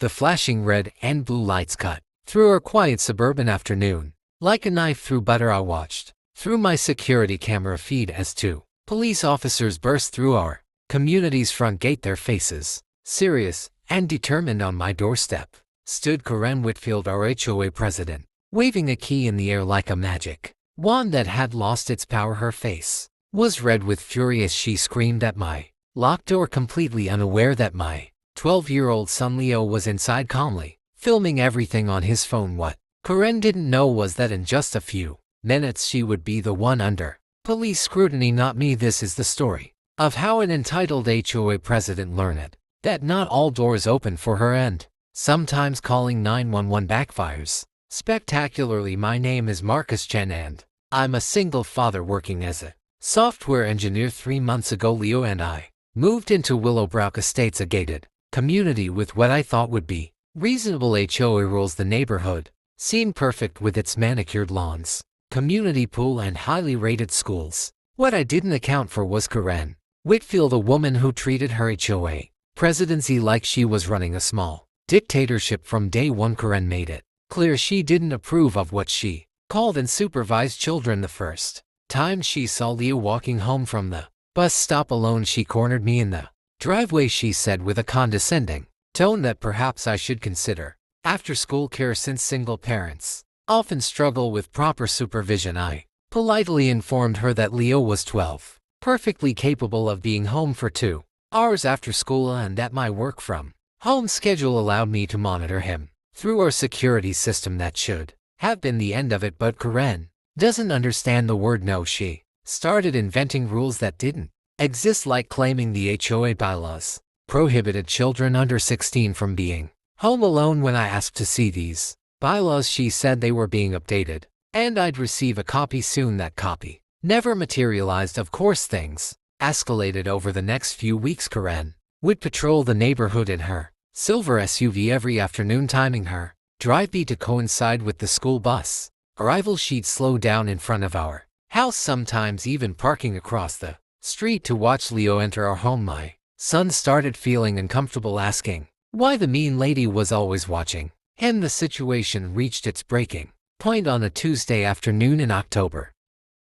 The flashing red and blue lights cut through our quiet suburban afternoon. Like a knife through butter, I watched through my security camera feed as two police officers burst through our community's front gate. Their faces, serious and determined. On my doorstep stood Karen Whitfield, our HOA president, waving a key in the air like a magic wand that had lost its power. Her face was red with fury as she screamed at my locked door, completely unaware that my 12-year-old son Leo was inside, calmly filming everything on his phone. What Karen didn't know was that in just a few minutes she would be the one under police scrutiny, not me. This is the story of how an entitled HOA president learned that not all doors open for her, and sometimes calling 911 backfires spectacularly. My name is Marcus Chen, and I'm a single father working as a software engineer. 3 months ago, Leo and I moved into Willowbrook Estates, a gated community with what I thought would be reasonable HOA rules. The neighborhood seemed perfect with its manicured lawns, community pool, and highly rated schools. What I didn't account for was Karen Whitfield, a woman who treated her HOA presidency like she was running a small dictatorship from day one. Karen made it clear she didn't approve of what she called unsupervised children. The first time she saw Leo walking home from the bus stop alone, she cornered me in the driveway. She said with a condescending tone that perhaps I should consider after-school care, since single parents often struggle with proper supervision. I politely informed her that Leo was 12, perfectly capable of being home for 2 hours after school, and that my work from home schedule allowed me to monitor him through our security system. That should have been the end of it, but Karen doesn't understand the word no. She started inventing rules that didn't exist, like claiming the HOA bylaws prohibited children under 16 from being home alone. When I asked to see these bylaws, she said they were being updated and I'd receive a copy soon. That copy never materialized. Of course, things escalated over the next few weeks. Karen would patrol the neighborhood in her silver SUV every afternoon, timing her drive-by to coincide with the school bus arrival. She'd slow down in front of our house, sometimes even parking across the street to watch Leo enter our home. My son started feeling uncomfortable, asking why the mean lady was always watching him. The situation reached its breaking point on a Tuesday afternoon in October.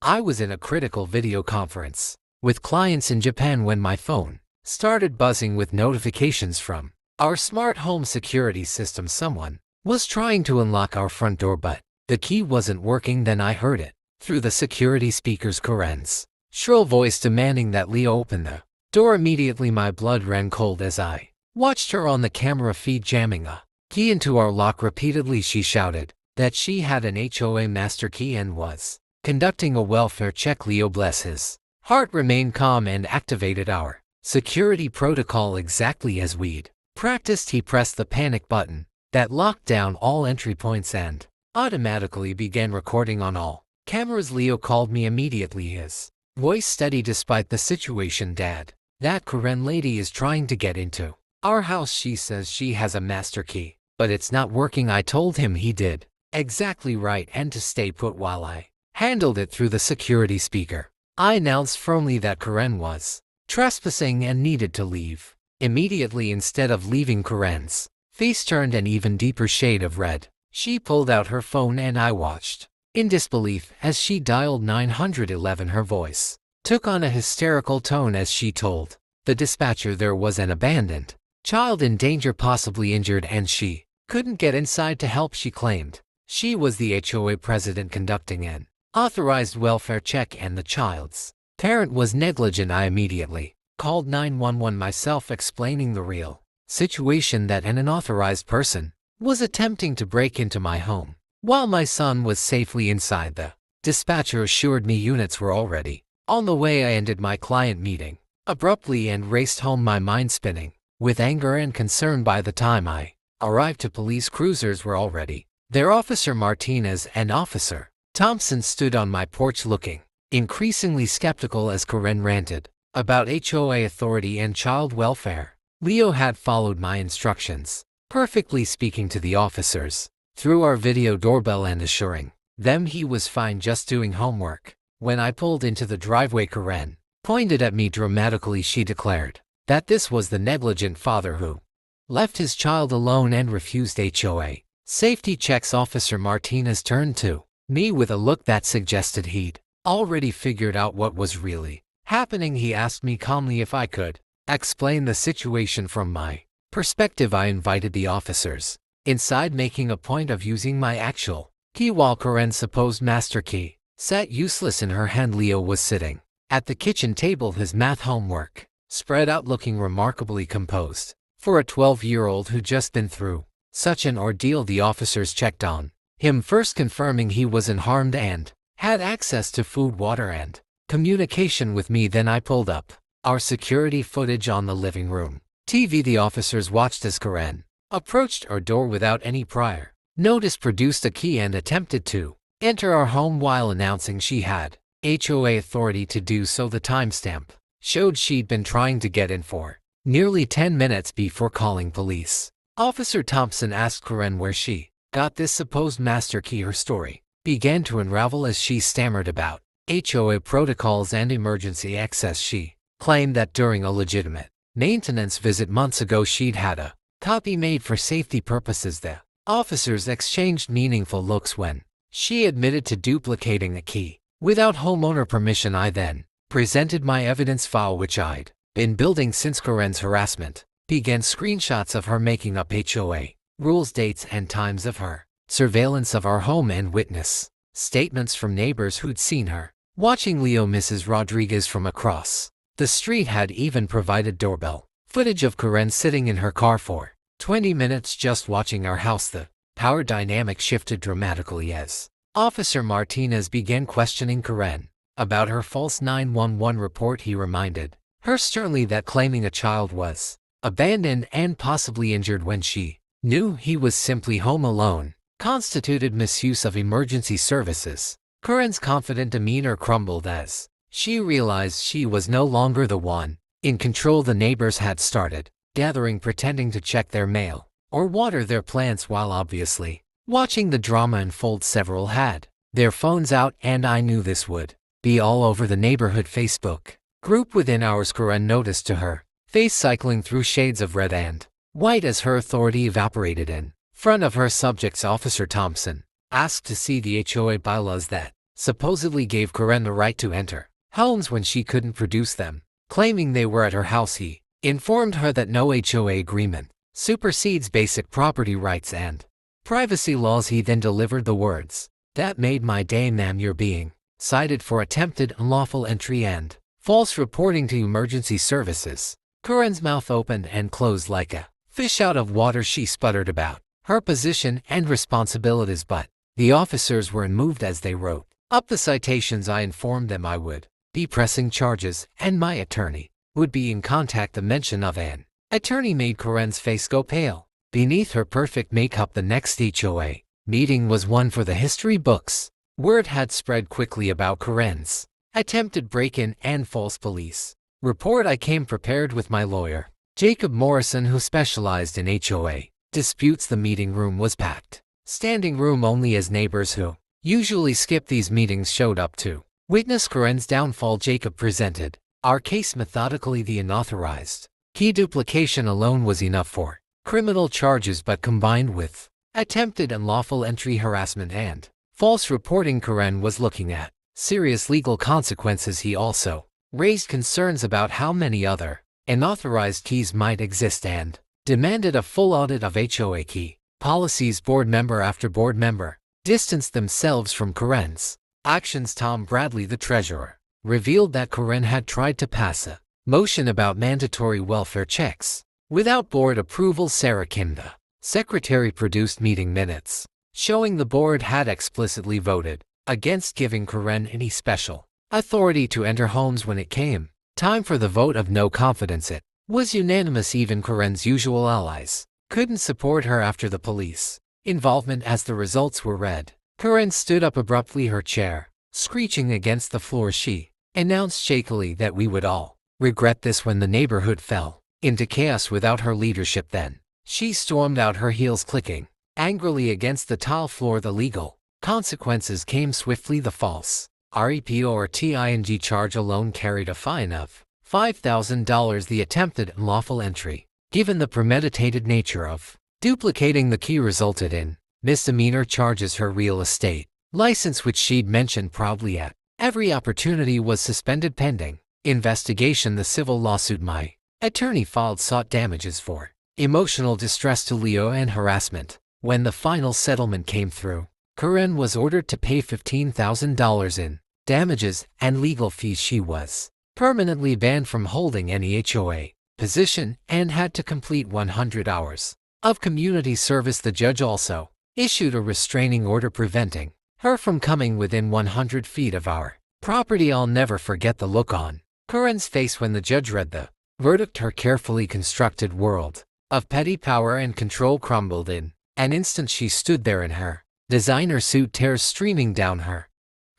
I was in a critical video conference with clients in Japan when my phone started buzzing with notifications from our smart home security system. Someone was trying to unlock our front door, but the key wasn't working. Then I heard it through the security speakers, Karen's shrill voice demanding that Leo open the door immediately. My blood ran cold as I watched her on the camera feed jamming a key into our lock repeatedly. She shouted that she had an HOA master key and was conducting a welfare check. Leo, bless his heart, remained calm and activated our security protocol exactly as we'd practiced. He pressed the panic button that locked down all entry points and automatically began recording on all cameras. Leo called me immediately, his voice steady despite the situation. Dad, that Karen lady is trying to get into our house. She says she has a master key, but it's not working. I told him he did exactly right and to stay put while I handled it. Through the security speaker, I announced firmly that Karen was trespassing and needed to leave immediately. Instead of leaving, Karen's face turned an even deeper shade of red. She pulled out her phone and I watched in disbelief as she dialed 911. Her voice took on a hysterical tone as she told the dispatcher there was an abandoned child in danger, possibly injured, and she couldn't get inside to help. She claimed she was the HOA president conducting an authorized welfare check and the child's parent was negligent. I immediately called 911 myself, explaining the real situation, that an unauthorized person was attempting to break into my home while my son was safely inside. The dispatcher assured me units were already on the way. I ended my client meeting abruptly and raced home, my mind spinning with anger and concern. By the time I arrived, two police cruisers were already there. Officer Martinez and Officer Thompson stood on my porch looking increasingly skeptical as Karen ranted about HOA authority and child welfare. Leo had followed my instructions perfectly, speaking to the officers through our video doorbell and assuring them he was fine, just doing homework. When I pulled into the driveway, Karen pointed at me dramatically. She declared that this was the negligent father who left his child alone and refused HOA. Safety checks. Officer Martinez turned to me with a look that suggested he'd already figured out what was really happening. He asked me calmly if I could explain the situation from my perspective. I invited the officers inside, making a point of using my actual key while Karen's supposed master key sat useless in her hand. Leo was sitting at the kitchen table, his math homework spread out, looking remarkably composed for a 12-year-old who'd just been through such an ordeal. The officers checked on him first, confirming he wasn't harmed and had access to food, water, and communication with me. Then I pulled up our security footage on the living room TV. The officers watched as Karen approached our door without any prior notice, produced a key, and attempted to enter our home while announcing she had HOA authority to do so. The timestamp showed she'd been trying to get in for nearly 10 minutes before calling police. Officer Thompson asked Karen where she got this supposed master key. Her story began to unravel as she stammered about HOA protocols and emergency access. She claimed that during a legitimate maintenance visit months ago, she'd had a copy made for safety purposes. The officers exchanged meaningful looks when she admitted to duplicating a key without homeowner permission. I then presented my evidence file, which I'd been building since Karen's harassment began. Screenshots of her making up HOA rules, dates and times of her surveillance of our home, and witness statements from neighbors who'd seen her watching Leo. Mrs. Rodriguez from across the street had even provided doorbell footage of Karen sitting in her car for 20 minutes just watching our house. The power dynamic shifted dramatically as Officer Martinez began questioning Karen about her false 911 report. He reminded her sternly that claiming a child was abandoned and possibly injured when she knew he was simply home alone constituted misuse of emergency services. Karen's confident demeanor crumbled as she realized she was no longer the one in control. The neighbors had started gathering, pretending to check their mail or water their plants while obviously watching the drama unfold. Several had their phones out, and I knew this would be all over the neighborhood Facebook group within hours. Karen noticed to her face cycling through shades of red and white as her authority evaporated in front of her subjects. Officer Thompson asked to see the HOA bylaws that supposedly gave Karen the right to enter homes when she couldn't produce them, claiming they were at her house. He informed her that no HOA agreement supersedes basic property rights and privacy laws. He then delivered the words, "That made my day, ma'am. You're being cited for attempted unlawful entry and false reporting to emergency services." Karen's mouth opened and closed like a fish out of water. She sputtered about her position and responsibilities, but the officers were unmoved as they wrote up the citations. I informed them I would be pressing charges and my attorney would be in contact. The mention of an attorney made Karen's face go pale beneath her perfect makeup. The next HOA meeting was one for the history books. Word had spread quickly about Karen's attempted break-in and false police report. I came prepared with my lawyer, Jacob Morrison, who specialized in HOA disputes. The meeting room was packed, standing room only, as neighbors who usually skip these meetings showed up to witness Karen's downfall. Jacob presented our case methodically. The unauthorized key duplication alone was enough for criminal charges, but combined with attempted unlawful entry, harassment, and false reporting, Karen was looking at serious legal consequences. He also raised concerns about how many other unauthorized keys might exist and demanded a full audit of HOA key policies. Board member after board member distanced themselves from Karen's actions. Tom Bradley, the treasurer, revealed that Karen had tried to pass a motion about mandatory welfare checks without board approval. Sarah Kim, the secretary, produced meeting minutes showing the board had explicitly voted against giving Karen any special authority to enter homes. When it came time for the vote of no confidence, it was unanimous. Even Karen's usual allies couldn't support her after the police involvement. As the results were read, Karen stood up abruptly, her chair screeching against the floor. She announced shakily that we would all regret this when the neighborhood fell into chaos without her leadership. Then she stormed out, her heels clicking angrily against the tile floor. The legal consequences came swiftly. The false REPO or TING charge alone carried a fine of $5,000. The attempted unlawful entry given the premeditated nature of duplicating the key resulted in misdemeanor charges. Her real estate license, which she'd mentioned proudly at every opportunity, was suspended pending investigation. The civil lawsuit my attorney filed sought damages for emotional distress to Leo and harassment. When the final settlement came through, Karen was ordered to pay $15,000 in damages and legal fees. She was permanently banned from holding any HOA position and had to complete 100 hours of community service. The judge also issued a restraining order preventing her from coming within 100 feet of our property. I'll never forget the look on Karen's face when the judge read the verdict. Her carefully constructed world of petty power and control crumbled in an instant. She stood there in her designer suit, tears streaming down her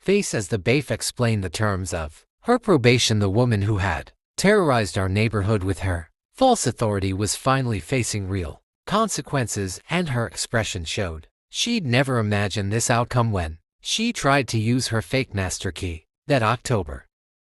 face as the bailiff explained the terms of her probation. The woman who had terrorized our neighborhood with her false authority was finally facing real consequences, and her expression showed she'd never imagined this outcome when she tried to use her fake master key that October.